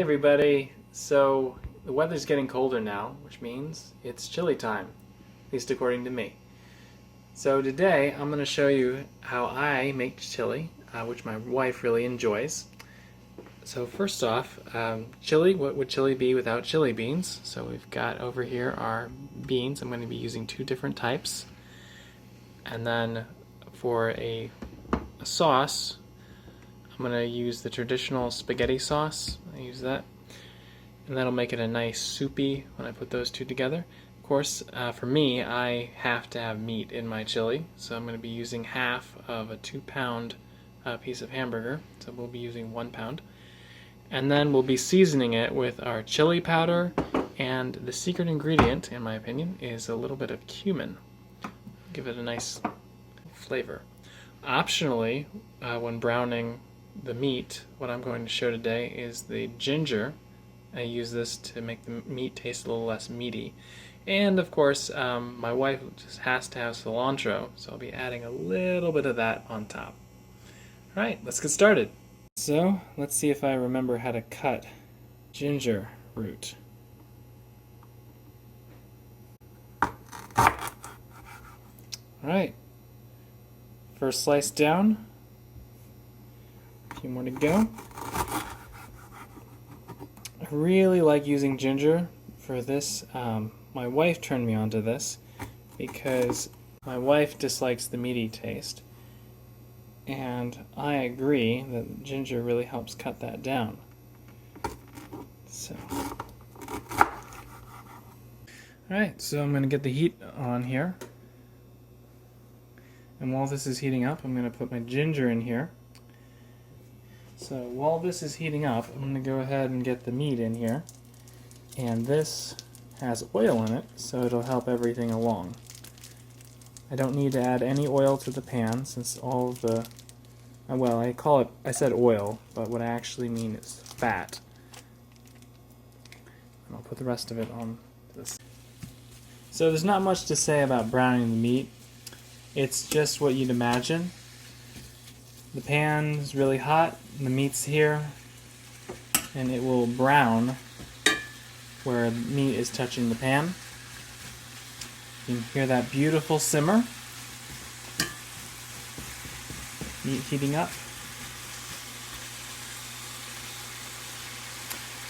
everybody. So the weather's getting colder now, which means it's chili time, at least according to me. So today I'm going to show you how I make chili, which my wife really enjoys. So first off, chili, what would chili be without chili beans? So we've got over here our beans. I'm going to be using two different types. And then for a sauce, I'm going to use the traditional spaghetti sauce. I use that. And that'll make it a nice soupy when I put those two together. Of course, for me, I have to have meat in my chili. So I'm going to be using half of a 2-pound piece of hamburger. So we'll be using 1 pound. And then we'll be seasoning it with our chili powder. And the secret ingredient, in my opinion, is a little bit of cumin. Give it a nice flavor. Optionally, when browning the meat, what I'm going to show today is the ginger. I use this to make the meat taste a little less meaty. And of course, my wife just has to have cilantro, so I'll be adding a little bit of that on top. Alright, let's get started. So, let's see if I remember how to cut ginger root. Alright, first slice down. A few more to go. I really like using ginger for this. My wife turned me onto this because my wife dislikes the meaty taste, and I agree that ginger really helps cut that down. So, alright, so I'm going to get the heat on here, and while this is heating up, I'm going to put my ginger in here. So while this is heating up, I'm going to go ahead and get the meat in here. And this has oil in it, so it'll help everything along. I don't need to add any oil to the pan since all of the, well, I said oil, but what I actually mean is fat. And I'll put the rest of it on this. So there's not much to say about browning the meat. It's just what you'd imagine. The pan is really hot, and the meat's here, and it will brown where the meat is touching the pan. You can hear that beautiful simmer. Meat heating up.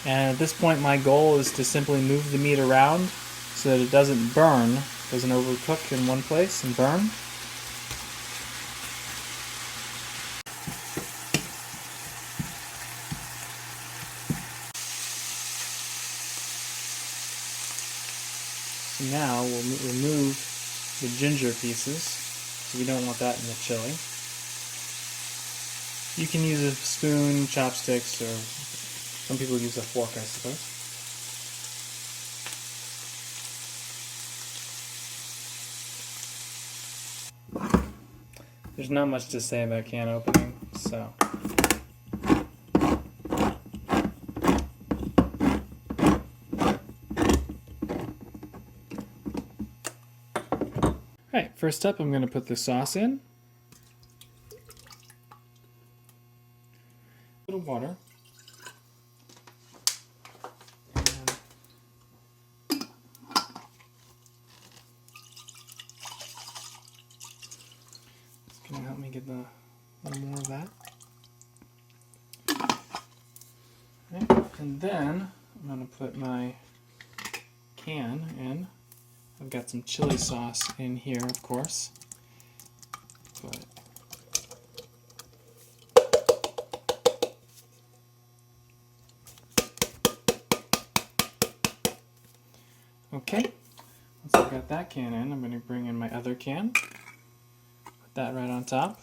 And at this point my goal is to simply move the meat around so that it doesn't burn, doesn't overcook in one place and burn. Now we'll remove the ginger pieces, so we don't want that in the chili. You can use a spoon, chopsticks, or some people use a fork, I suppose. There's not much to say about can opening, so. Alright, first up I'm going to put the sauce in. A little water. And it's going to help me get a little more of that. Right, and then I'm going to put my can in. I've got some chili sauce in here, of course. But okay, once I've got that can in, I'm going to bring in my other can. Put that right on top.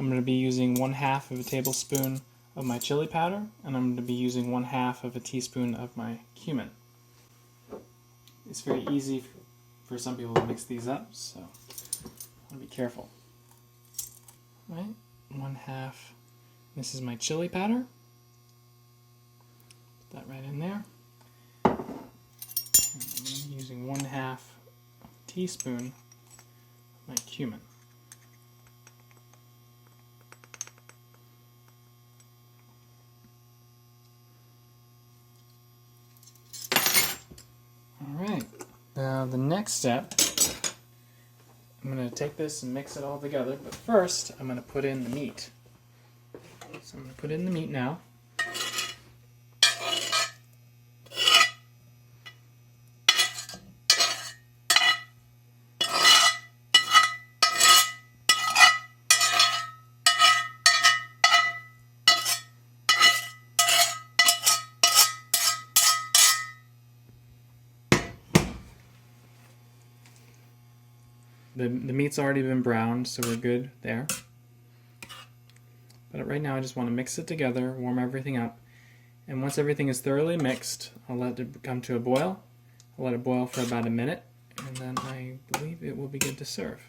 I'm going to be using 1/2 of a tablespoon of my chili powder, and I'm going to be using 1/2 of a teaspoon of my cumin. It's very easy for some people to mix these up, so I'll be careful. Right, 1/2. This is my chili powder. Put that right in there. And I'm using 1/2 teaspoon like cumin. Alright, now the next step, I'm going to take this and mix it all together, but first I'm going to put in the meat. So I'm going to put in the meat now. The meat's already been browned, so we're good there. But right now I just want to mix it together, warm everything up, and once everything is thoroughly mixed, I'll let it come to a boil. I'll let it boil for about a minute, and then I believe it will be good to serve.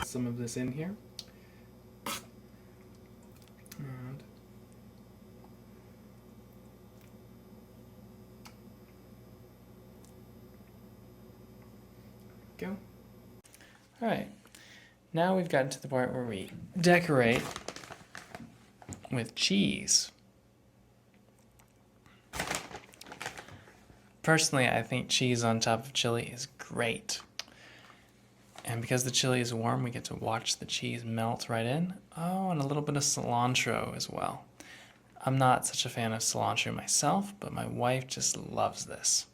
Some of this in here. And go. Alright, now we've gotten to the part where we decorate with cheese. Personally, I think cheese on top of chili is great. And because the chili is warm, we get to watch the cheese melt right in. Oh, and a little bit of cilantro as well. I'm not such a fan of cilantro myself, but my wife just loves this.